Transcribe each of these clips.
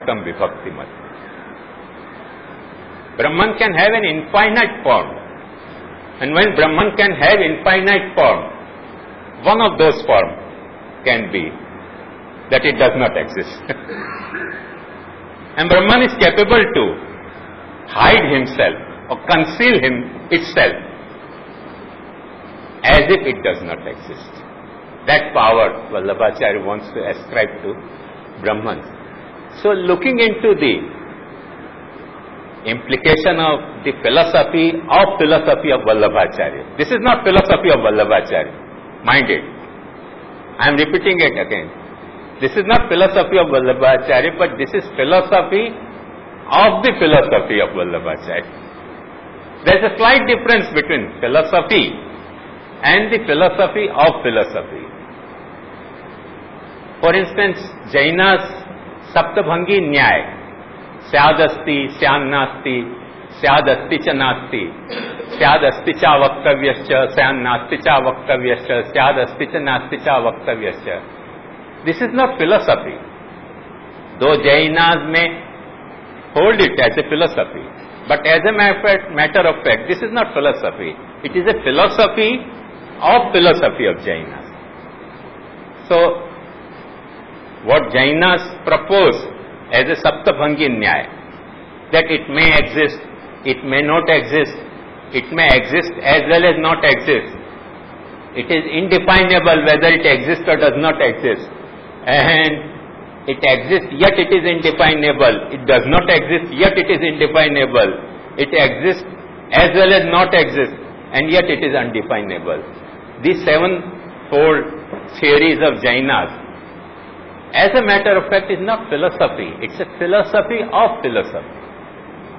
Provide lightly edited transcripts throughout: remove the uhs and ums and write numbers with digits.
Tam Vibhaktimat. Brahman can have an infinite form. And when Brahman can have infinite form, one of those forms can be that it does not exist. And Brahman is capable to hide himself or conceal itself as if it does not exist. That power Vallabhacharya wants to ascribe to Brahman. So looking into the implication of the philosophy of Vallabhacharya. This is not philosophy of Vallabhacharya. Mind it. I am repeating it again. This is not philosophy of Vallabhacharya, but this is philosophy of the philosophy of Vallabhacharya. There is a slight difference between philosophy and the philosophy of philosophy. For instance, Jaina's Saptabhangi Nyaya, Syadasti, Syannasti, Syadasti cha nasti, Syadasti cha vaktavyascha, Syannasti cha vaktavyascha, Syadasti cha nasti cha vaktavyascha. This is not philosophy. Though Jainas may hold it as a philosophy, but as a matter of fact, this is not philosophy. It is a philosophy of Jainas. So, what Jainas propose as a Saptabhangi Nyaya, that it may exist, it may not exist, it may exist as well as not exist. It is indefinable whether it exists or does not exist. And it exists yet it is indefinable. It does not exist yet it is indefinable. It exists as well as not exist, and yet it is undefinable. These sevenfold theories of Jainas, as a matter of fact, is not philosophy. It's a philosophy of philosophy.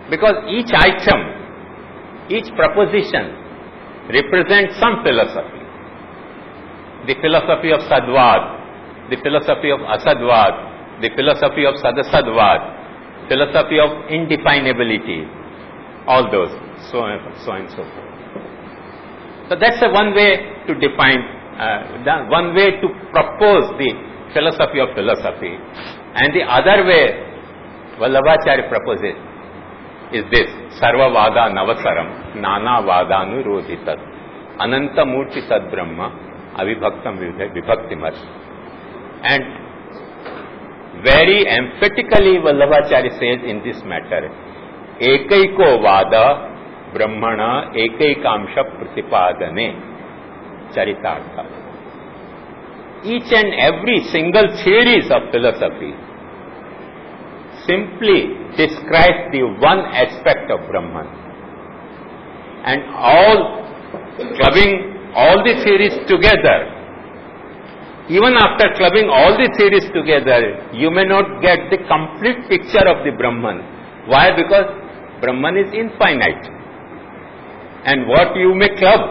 Because each item, each proposition represents some philosophy. The philosophy of Sadvad, the philosophy of Asadvad, the philosophy of Sadasadvad, philosophy of indefinability, all those, so and so forth. So that's one way to define, one way to propose the philosophy of philosophy. And the other way Vallabhacharya proposes is this: Sarva Vada Navasaram Nana Vadanurodhitat Ananta Murti Sad Brahma Avibhaktam Vibhaktimat. And very emphatically Vallabhacharya says in this matter, Ekaiko Vada Brahmana Ekaikamsha Pratipadane Charitartha. Each and every single theories of philosophy simply describes the one aspect of Brahman. And clubbing all the theories together, even after clubbing all the theories together, you may not get the complete picture of the Brahman. Why? Because Brahman is infinite. And what you may club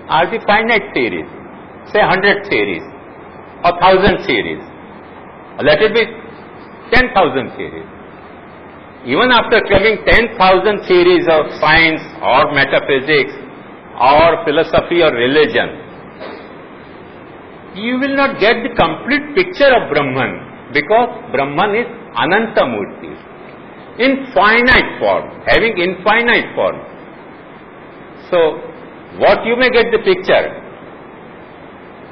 are the finite theories. Say 100 theories. Or 1,000 theories. Let it be 10,000 theories. Even after clubbing 10,000 theories of science or metaphysics or philosophy or religion, you will not get the complete picture of Brahman, because Brahman is Ananta Murti, infinite form, having infinite form. So, what you may get the picture,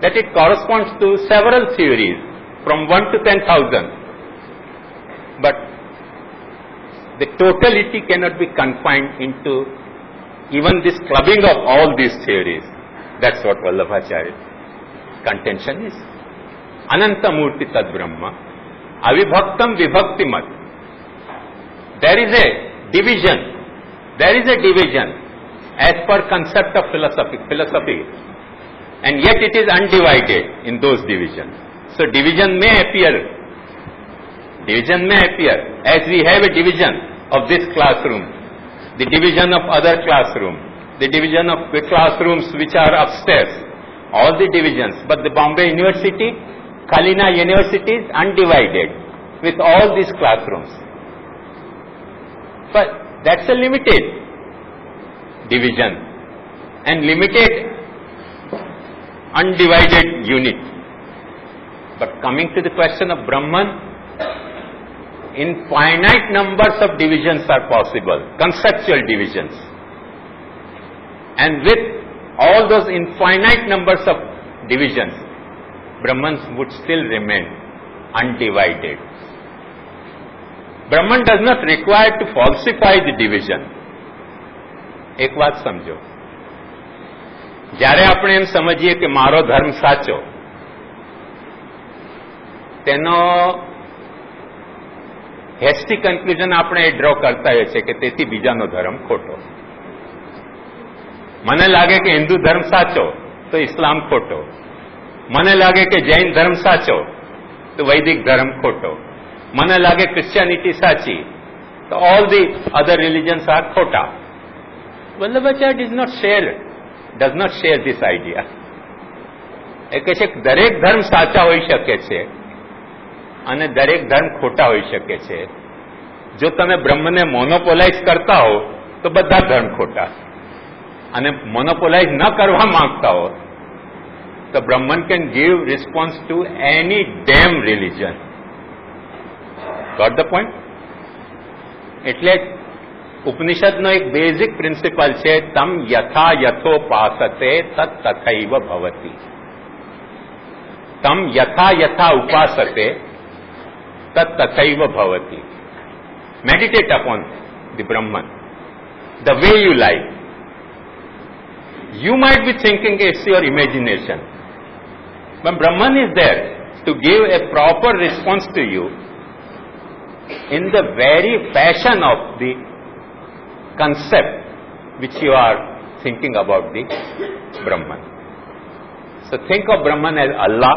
that it corresponds to several theories from 1 to 10,000. But the totality cannot be confined into even this clubbing of all these theories. That's what Vallabhacharya's contention is. Ananta Murti Tad Brahma Avibhaktam Vibhaktimat. There is a division as per concept of philosophy. And yet it is undivided in those divisions. So division may appear as we have a division of this classroom, the division of other classroom, the division of the classrooms which are upstairs, all the divisions. But the Bombay University, Kalina University is undivided with all these classrooms. But that's a limited division and limited undivided unit. But coming to the question of Brahman, infinite numbers of divisions are possible, conceptual divisions. And with all those infinite numbers of divisions, Brahman would still remain undivided. Brahman does not require to falsify the division. એક વાત સમજો, જ્યારે આપણે એમ સમજીએ કે મારો ધર્મ સાચો, તેનો હેસ્ટી કન્ક્લુઝન આપણે એ ડ્રો કરતા હોઈએ છીએ કે તેથી બીજાનો ધર્મ ખોટો. મને લાગે કે હિન્દુ ધર્મ સાચો તો ઇસ્લામ ખોટો, મને લાગે કે જૈન ધર્મ સાચો તો વૈદિક ધર્મ ખોટો, મને લાગે ક્રિશ્ચિયાનિટી સાચી તો all the other religions are ખોટા. Vallabhacharya does not share this idea. એ કહે છે દરેક ધર્મ સાચા હોઈ શકે છે અને દરેક ધર્મ ખોટા હોઈ શકે છે. જો તમે બ્રહ્મને મોનોપોલાઇઝ કરતા હો તો બધા ધર્મ ખોટા, અને મોનોપોલાઇઝ ન કરવા માંગતા હો તો Brahman can give response to any damn religion. Got the point? એટલે ઉપનિષદનો એક બેઝિક પ્રિન્સિપલ છે, તમ યથા યથોપાસતે તત તથૈવ ભવતી. તમ યથા યથા ઉપાસતે તત તથૈવ ભવતી. Meditate upon the Brahman the way you like. You might be thinking it's your imagination, but Brahman is there to give a proper response to you in the very fashion of the concept which you are thinking about the Brahman. So think of Brahman as Allah,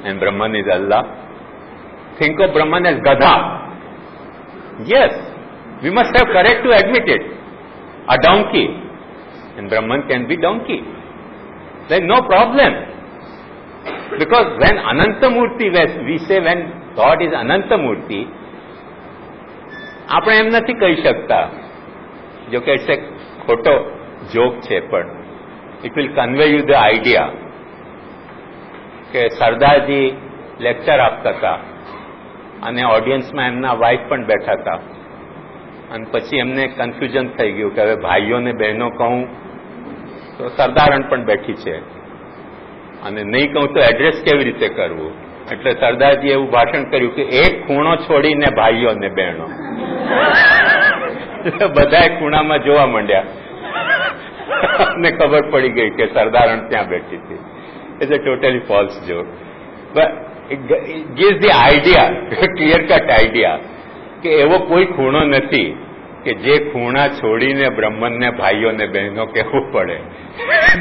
and Brahman is Allah. Think of Brahman as Gadha. Yes, we must have courage to admit it. A donkey, and Brahman can be donkey. There is no problem. Because when Anantamurti, we say when God is Anantamurti, આપણે એમ નથી કહી શકતા, જો કે it's એ ખોટો joke છે, પણ it will convey you the idea કે સરદારજી લેક્ચર આપતા હતા અને ઓડિયન્સમાં એમના વાઇફ પણ બેઠા હતા, અને પછી એમને કન્ફ્યુઝન થઈ ગયું કે હવે ભાઈઓને બહેનો કહું તો સરદારણ પણ બેઠી છે, અને નહીં કહું તો એડ્રેસ કેવી રીતે કરવું. એટલે સરદારજી એવું ભાષણ કર્યું કે એક ખૂણો છોડીને ભાઈઓ ને બહેનો. બધા ખૂણામાં જોવા માંડ્યા અને ખબર પડી ગઈ કે સરદારણ ત્યાં બેઠી હતી. It's a totally false joke, but it gives the idea, clear cut idea કે એવો કોઈ ખૂણો નથી કે જે ખૂણા છોડીને બ્રહ્મનને ભાઈઓને બહેનો કહેવું પડે.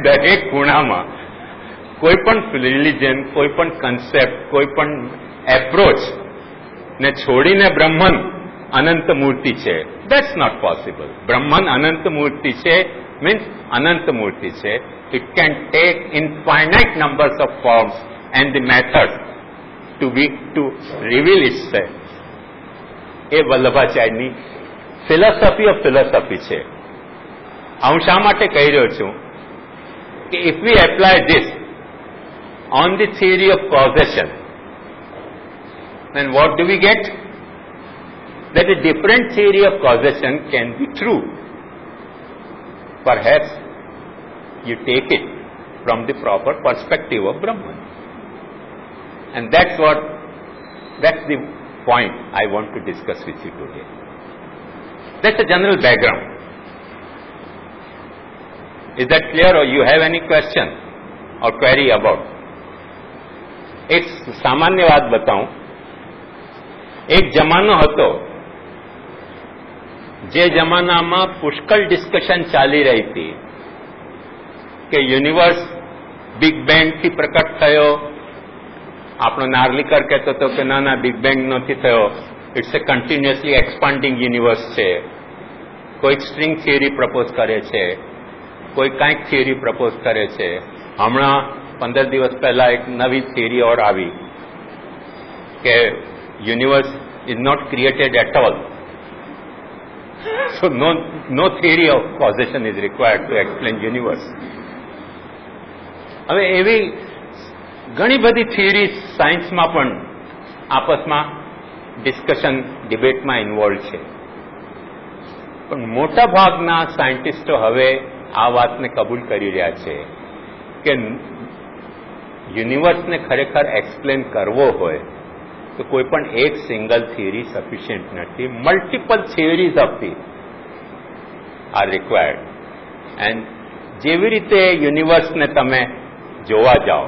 દરેક ખૂણામાં કોઈ પણ રિલિજન, કોઈ પણ કન્સેપ્ટ, કોઈ પણ એપ્રોચ ને છોડીને બ્રહ્મન અનંત મૂર્તિ છે. That's not possible. બ્રહ્મન અનંત મૂર્તિ છે મીન્સ અનંત મૂર્તિ છે. It can take infinite numbers of forms and the method to reveal itself. એ વલ્લભાચાર્યની ફિલોસોફી ઓફ ફિલોસોફી છે. હું શા માટે કહી રહ્યો છું કે if we apply this on the theory of causation, then what do we get? That a different theory of causation can be true. Perhaps you take it from the proper perspective of Brahman. And that's the point I want to discuss with you today. That's the general background. Is that clear, or you have any question or query about? એક સામાન્ય વાત બતાવું. એક જમાનો હતો જે જમાનામાં પુષ્કળ ડિસ્કશન ચાલી રહી હતી કે યુનિવર્સ બિગ બેંગથી પ્રકટ થયો. આપણો નાર્લિકર કહેતો હતો કે ના ના, બિગ બેંગ નથી થયો, it's A continuously expanding universe છે. કોઈક સ્ટ્રિંગ થિયરી પ્રપોઝ કરે છે, કોઈ કાંઈક થિયરી પ્રપોઝ કરે છે. હમણાં 15 દિવસ પહેલા એક નવી થિયરી ઓર આવી કે universe is not created at all. So no theory of causation is required to explain universe. હવે એવી ઘણી બધી થિયરી સાયન્સમાં પણ આપસમાં ડિસ્કશન ડિબેટમાં ઇન્વોલ્વ છે. પણ મોટા ભાગના સાયન્ટિસ્ટો હવે આ વાતને કબૂલ કરી રહ્યા છે કે યુનિવર્સને ખરેખર એક્સપ્લેન કરવો હોય તો કોઈ પણ એક સિંગલ થિયરી સફિશિયન્ટ નથી. Multiple theories of the are required. And જેવી રીતે યુનિવર્સને તમે જોવા જાઓ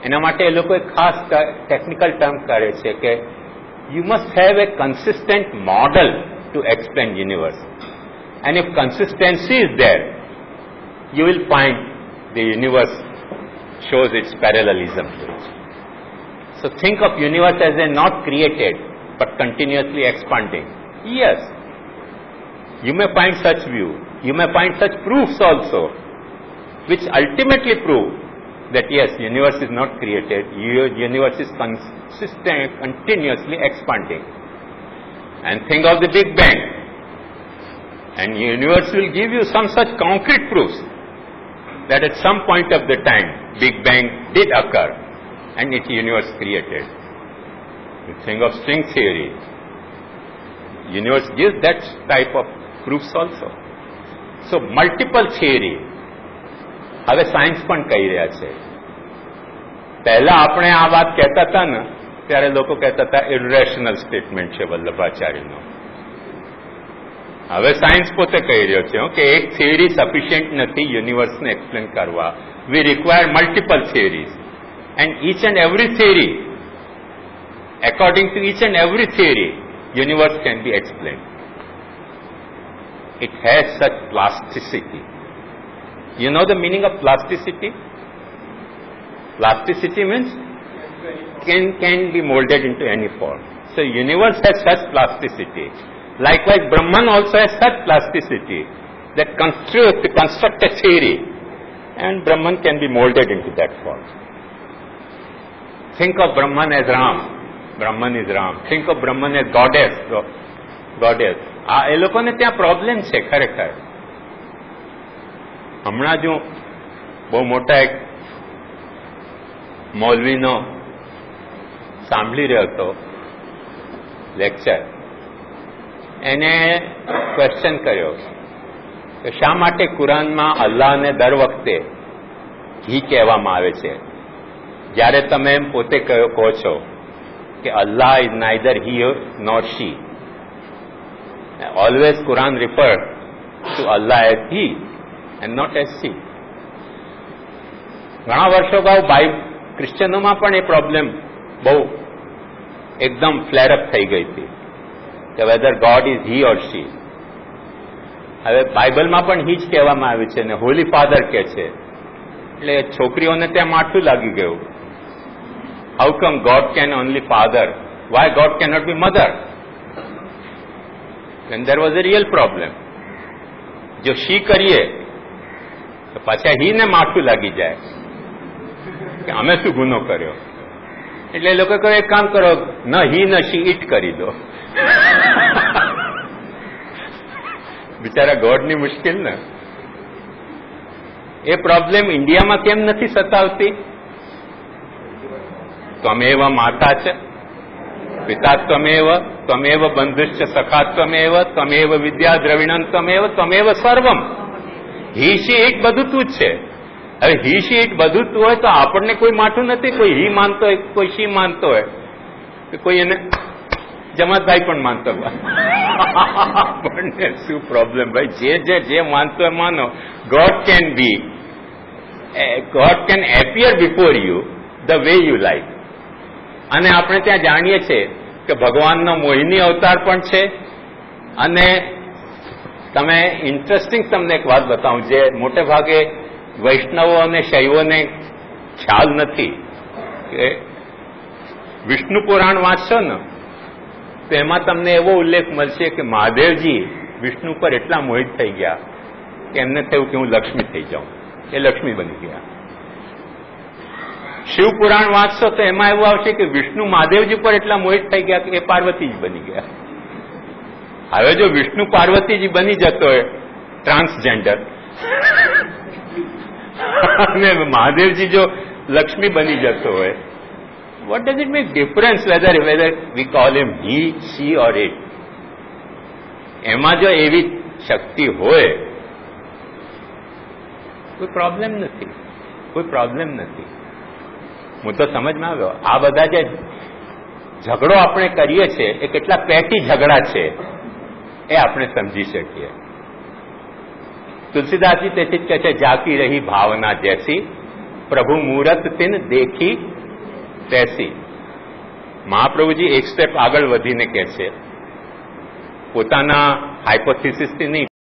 એના માટે એ લોકોએ ખાસ ટેકનિકલ ટર્મ કરે છે કે you must have a consistent model two explain universe. And if consistency is there you will find the universe shows its parallelism to it. So think of universe as a not created but continuously expanding. Yes, you may find such view, you may find such proofs also, which ultimately prove that yes, universe is not created, universe is consistent, continuously expanding. And think of the Big Bang, and universe will give you some such concrete proofs that at some point of the time Big Bang did occur and its universe created. You think of string theory, universe gives that type of proofs also. So multiple theory હવે science પણ કહી રહ્યા છે. પહેલા આપણે આ વાત કહેતા હતા ને ત્યારે લોકો કહેતા હતા ઇરેશનલ સ્ટેટમેન્ટ છે વલ્લભાચાર્યનો. હવે સાયન્સ પોતે કહી રહ્યો છે કે એક થિયરી સફિશિયન્ટ નથી યુનિવર્સને એક્સપ્લેન કરવા. We require multiple theories and each and every theory, according to each and every theory, universe can be explained. It has such plasticity. You know the meaning of plasticity? Plasticity means can be molded into any form. So universe has such plasticity. Likewise, Brahman also has such plasticity that construct a theory and Brahman can be molded into that form. Think of Brahman as Ram. Brahman is Ram. Think of Brahman as goddess. એ લોકોને ત્યાં problem છે ખરેખર. હમણાં જ હું બહુ મોટા એક મૌલવીનો સાંભળી રહ્યો હતો લેક્ચર. એને ક્વેશ્ચન કર્યો કે શા માટે કુરાનમાં અલ્લાહને દર વખતે હી કહેવામાં આવે છે જ્યારે તમે એમ પોતે કહો છો કે Allah is neither he nor she. Always Quran refer to Allah as he and not as she. ઘણા વર્ષો અગાઉ ક્રિશ્ચનોમાં પણ એ પ્રોબ્લેમ બહુ એકદમ ફ્લેરઅપ થઈ ગઈ હતી કે વેધર ગોડ ઇઝ હી ઓર શી. હવે બાઇબલમાં પણ હી જ કહેવામાં આવ્યું છે ને હોલી ફાધર કે છે એટલે છોકરીઓને ત્યાં માઠું લાગી ગયું. How come God can only father? Why God cannot be mother? then there was a real problem. જો શી કરીએ તો પાછા હી ને માઠું લાગી જાય કે અમે શું ગુનો કર્યો. એટલે એ લોકો કહે એક કામ કરો, ન હી ન શી ઈટ કરી દો. બિચારા ગોડની મુશ્કેલ ને. એ પ્રોબ્લેમ ઇન્ડિયામાં કેમ નથી સતાવતી? ત્વમેવ માતા છે, પિતા ત્વમેવ બંધુશ્ચ સખા ત્વમેવ વિદ્યા દ્રવિણમ ત્વમેવ સર્વમ. હી શી ઈટ બધું તું જ છે. હવે હી શી ઈટ બધું તું હોય તો આપણને કોઈ માઠું નથી. કોઈ હી માનતો હોય, કોઈ શી માનતો હોય, કોઈ એને જમાતભાઈ પણ માનતો હોય. આપણને શું પ્રોબ્લેમ ભાઈ? જે માનતો હોય માનો. God can appear before you the way you like. અને આપણે ત્યાં જાણીએ છીએ કે ભગવાનનો મોહિની અવતાર પણ છે. અને તમે ઇન્ટરેસ્ટિંગ તમને એક વાત બતાવું જે મોટે ભાગે વૈષ્ણવો અને શૈવોને ખ્યાલ નથી કે વિષ્ણુ પુરાણ વાંચશો ને તો એમાં તમને એવો ઉલ્લેખ મળશે કે મહાદેવજી વિષ્ણુ પર એટલા મોહિત થઈ ગયા કે એમને થયું કે હું લક્ષ્મી થઈ જાઉં. એ લક્ષ્મી બની ગયા. શિવ પુરાણ વાંચશો તો એમાં એવું આવશે કે વિષ્ણુ મહાદેવજી પર એટલા મોહિત થઈ ગયા કે એ પાર્વતીજી બની ગયા. હવે જો વિષ્ણુ પાર્વતીજી બની જતો હોય ટ્રાન્સજેન્ડર અને મહાદેવજી જો લક્ષ્મી બની જતો હોય what does it make difference whether we call him he, she or it? એમાં જો એવી શક્તિ હોય કોઈ પ્રોબ્લેમ નથી, કોઈ પ્રોબ્લેમ નથી. હું તો સમજમાં આવ્યો આ બધા જે ઝઘડો આપણે કરીએ છીએ એ કેટલા પેટી ઝઘડા છે એ આપણે સમજી શકીએ. તુલસીદાસજી તેથી જ કહે છે જાકી રહી ભાવના જેસી પ્રભુ મુહૂર્ત તિન દેખી તૈસી. મહાપ્રભુજી એક સ્ટેપ આગળ વધીને કહે છે પોતાના હાઇપોથિસિસથી નહીં